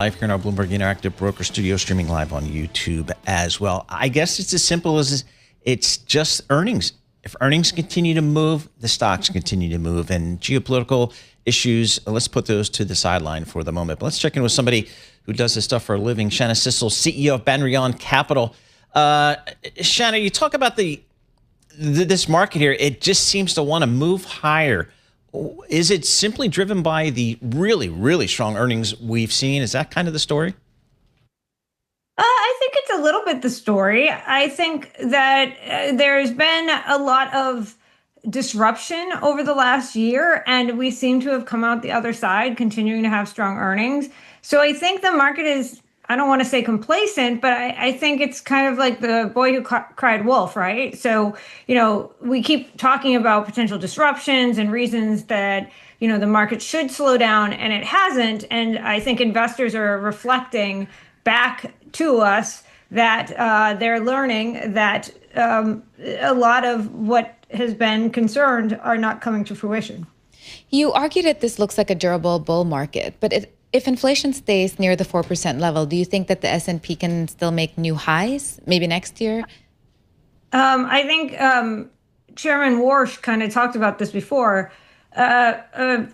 Live here in our Bloomberg Interactive Broker Studio, streaming live on YouTube as well. I guess it's as simple as it's just earnings. If earnings continue to move, the stocks continue to move. And geopolitical issues, let's put those to the sideline for the moment. But let's check in with somebody who does this stuff for a living. Shana Sissel, CEO of Banríon Capital. Shana, you talk about this market here. It just seems to want to move higher. Is it simply driven by the really, really strong earnings we've seen? Is that kind of the story? I think it's a little bit the story. I think that there's been a lot of disruption over the last year, and we seem to have come out the other side, continuing to have strong earnings. So I think the market is, I don't want to say complacent, but I think it's kind of like the boy who cried wolf, right? So, we keep talking about potential disruptions and reasons that, the market should slow down, and it hasn't. And I think investors are reflecting back to us that they're learning that a lot of what has been concerned are not coming to fruition. You argue that this looks like a durable bull market, but if inflation stays near the 4% level, do you think that the S&P can still make new highs, maybe next year? I think Chairman Warsh kind of talked about this before. A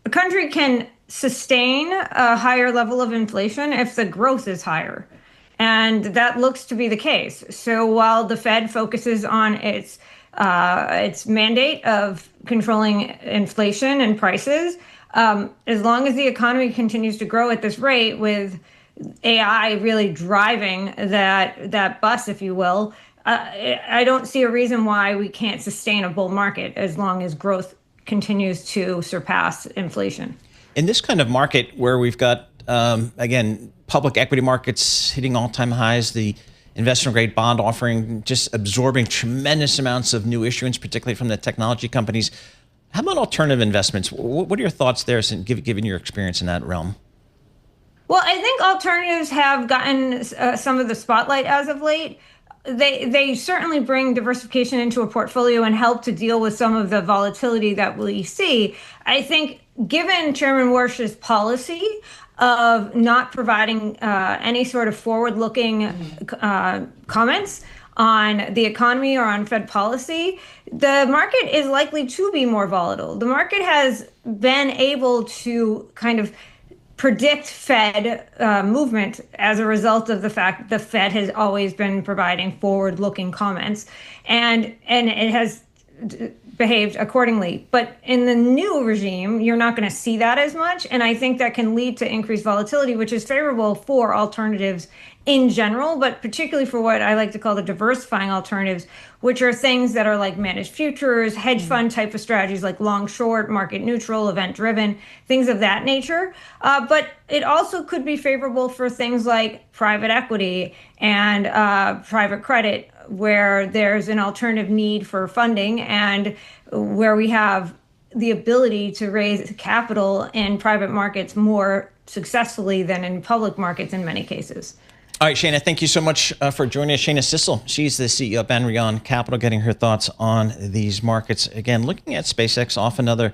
country can sustain a higher level of inflation if the growth is higher. And that looks to be the case. So while the Fed focuses on its mandate of controlling inflation and prices, as long as the economy continues to grow at this rate, with AI really driving that bus, if you will, I don't see a reason why we can't sustain a bull market as long as growth continues to surpass inflation. In this kind of market where we've got, again, public equity markets hitting all-time highs, the investment-grade bond offering just absorbing tremendous amounts of new issuance, particularly from the technology companies. How about alternative investments? What are your thoughts there, given your experience in that realm? Well, I think alternatives have gotten some of the spotlight as of late. They certainly bring diversification into a portfolio and help to deal with some of the volatility that we see. I think given Chairman Warsh's policy of not providing any sort of forward-looking comments on the economy or on Fed policy, the market is likely to be more volatile. The market has been able to kind of predict Fed movement as a result of the fact that the Fed has always been providing forward-looking comments, and it has behaved accordingly. But in the new regime, you're not going to see that as much, and I think that can lead to increased volatility, which is favorable for alternatives in general, but particularly for what I like to call the diversifying alternatives, which are things that are like managed futures, hedge fund type of strategies like long, short, market neutral, event driven, things of that nature. But it also could be favorable for things like private equity and private credit, where there's an alternative need for funding and where we have the ability to raise capital in private markets more successfully than in public markets in many cases. All right, Shana, thank you so much for joining us. Shana Sissel, she's the CEO of Banríon Capital, getting her thoughts on these markets. Again, looking at SpaceX off another